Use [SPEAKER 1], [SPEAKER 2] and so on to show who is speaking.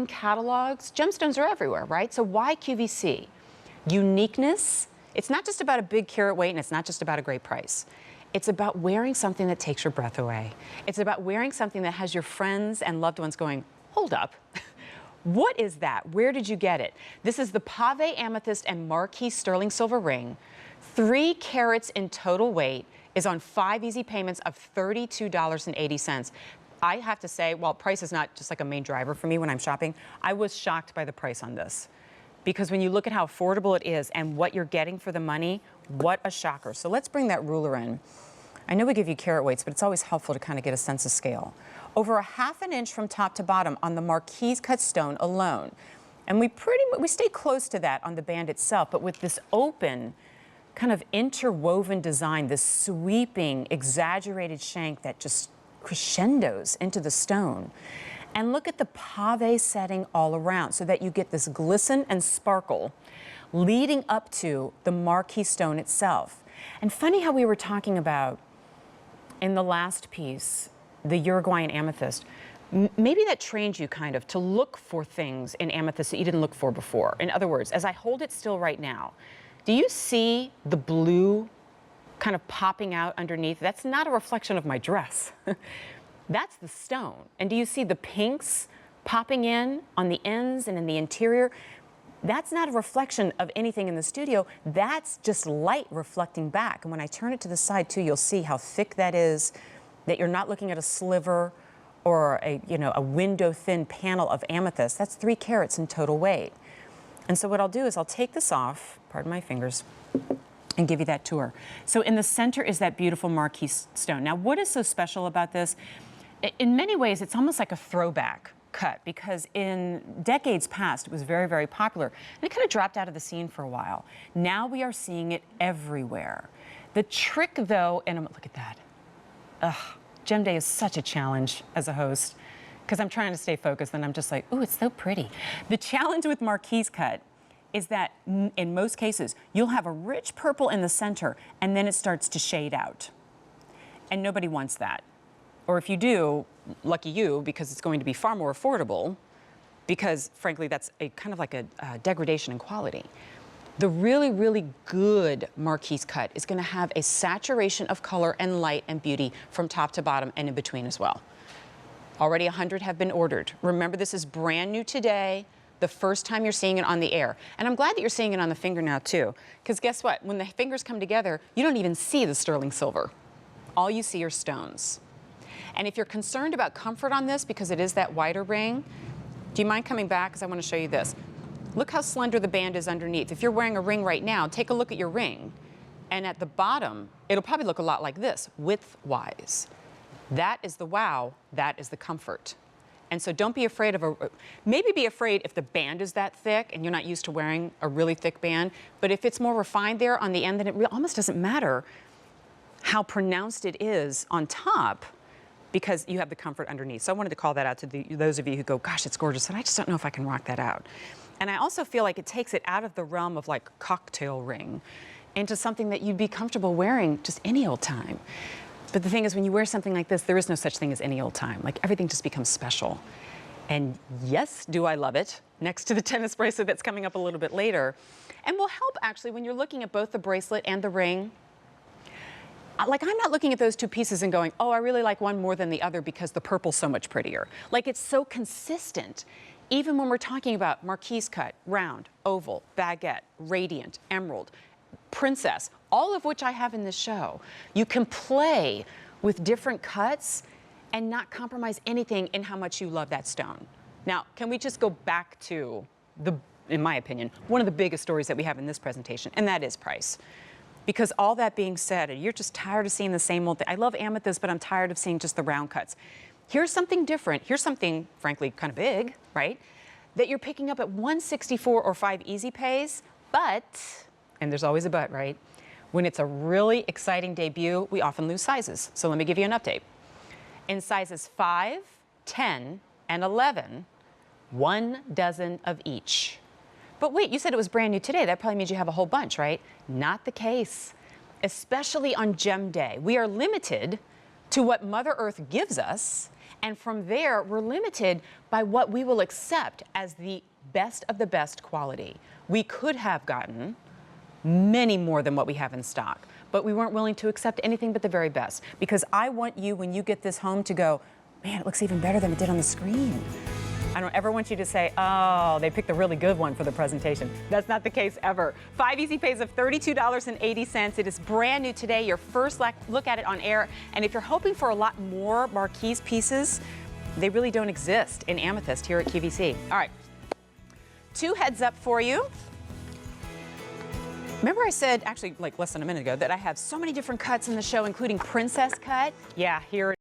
[SPEAKER 1] buying catalogs, gemstones are everywhere, right? So why QVC? Uniqueness. It's not just about a big carat weight, and it's not just about a great price. It's about wearing something that takes your breath away. It's about wearing something that has your friends and loved ones going, hold up. What is that? Where did you get it? This is the Pave Amethyst and Marquise sterling silver ring. 3 carats in total weight, is on 5 easy payments of $32.80. I have to say, while price is not just like a main driver for me when I'm shopping, I was shocked by the price on this. Because when you look at how affordable it is and what you're getting for the money, what a shocker. So let's bring that ruler in. I know we give you carat weights, but it's always helpful to kind of get a sense of scale. Over a ½ inch from top to bottom on the Marquise cut stone alone. And we stay close to that on the band itself, but with this open, kind of interwoven design, this sweeping, exaggerated shank that just crescendos into the stone. And look at the pave setting all around so that you get this glisten and sparkle leading up to the Marquise stone itself. And funny how we were talking about in the last piece, the Uruguayan amethyst, maybe that trained you kind of to look for things in amethyst that you didn't look for before. In other words, as I hold it still right now, do you see the blue kind of popping out underneath? That's not a reflection of my dress. That's the stone. And do you see the pinks popping in on the ends and in the interior? That's not a reflection of anything in the studio. That's just light reflecting back. And when I turn it to the side too, you'll see how thick that is, that you're not looking at a sliver or a window thin panel of amethyst. That's 3 carats in total weight. And so what I'll do is I'll take this off, pardon my fingers, and give you that tour. So in the center is that beautiful Marquise stone. Now, what is so special about this? In many ways, it's almost like a throwback cut, because in decades past, it was very, very popular. And it kind of dropped out of the scene for a while. Now we are seeing it everywhere. The trick, though, and look at that. Ugh, Gem Day is such a challenge as a host, because I'm trying to stay focused, and I'm just like, ooh, it's so pretty. The challenge with Marquise cut is that in most cases, you'll have a rich purple in the center, and then it starts to shade out. And nobody wants that. Or if you do, lucky you, because it's going to be far more affordable, because frankly, that's a kind of like a degradation in quality. The really, really good Marquise cut is going to have a saturation of color and light and beauty from top to bottom and in between as well. Already 100 have been ordered. Remember, this is brand new today, the first time you're seeing it on the air. And I'm glad that you're seeing it on the finger now too, because guess what? When the fingers come together, you don't even see the sterling silver. All you see are stones. And if you're concerned about comfort on this, because it is that wider ring, do you mind coming back? Because I want to show you this. Look how slender the band is underneath. If you're wearing a ring right now, take a look at your ring. And at the bottom, it'll probably look a lot like this, width-wise. That is the wow, that is the comfort. And so don't be afraid of maybe be afraid if the band is that thick and you're not used to wearing a really thick band, but if it's more refined there on the end, then it almost doesn't matter how pronounced it is on top, because you have the comfort underneath. So I wanted to call that out to those of you who go, gosh, it's gorgeous, and I just don't know if I can rock that out. And I also feel like it takes it out of the realm of like cocktail ring into something that you'd be comfortable wearing just any old time. But the thing is, when you wear something like this, there is no such thing as any old time. Like, everything just becomes special. And yes, do I love it, next to the tennis bracelet that's coming up a little bit later. And will help, actually, when you're looking at both the bracelet and the ring. Like, I'm not looking at those two pieces and going, oh, I really like one more than the other because the purple's so much prettier. Like, it's so consistent. Even when we're talking about Marquise cut, round, oval, baguette, radiant, emerald, princess, all of which I have in this show. You can play with different cuts and not compromise anything in how much you love that stone. Now, can we just go back to in my opinion, one of the biggest stories that we have in this presentation, and that is price. Because all that being said, and you're just tired of seeing the same old thing. I love amethyst, but I'm tired of seeing just the round cuts. Here's something different. Here's something, frankly, kind of big, right? That you're picking up at $164 or 5 easy pays, but, and there's always a but, right? When it's a really exciting debut, we often lose sizes. So let me give you an update. In sizes 5, 10, and 11, 1 dozen of each. But wait, you said it was brand new today. That probably means you have a whole bunch, right? Not the case, especially on Gem Day. We are limited to what Mother Earth gives us, And from there, we're limited by what we will accept as the best of the best quality. We could have gotten many more than what we have in stock, but we weren't willing to accept anything but the very best, because I want you, when you get this home, to go, man, it looks even better than it did on the screen. I don't ever want you to say, oh, they picked the really good one for the presentation. That's not the case ever. 5 easy pays of $32.80. It is brand new today, your first look at it on air. And if you're hoping for a lot more Marquise pieces, they really don't exist in Amethyst here at QVC. All right, 2 heads up for you. Remember I said, actually like less than a minute ago, that I have so many different cuts in the show, including princess cut? Yeah, here it is.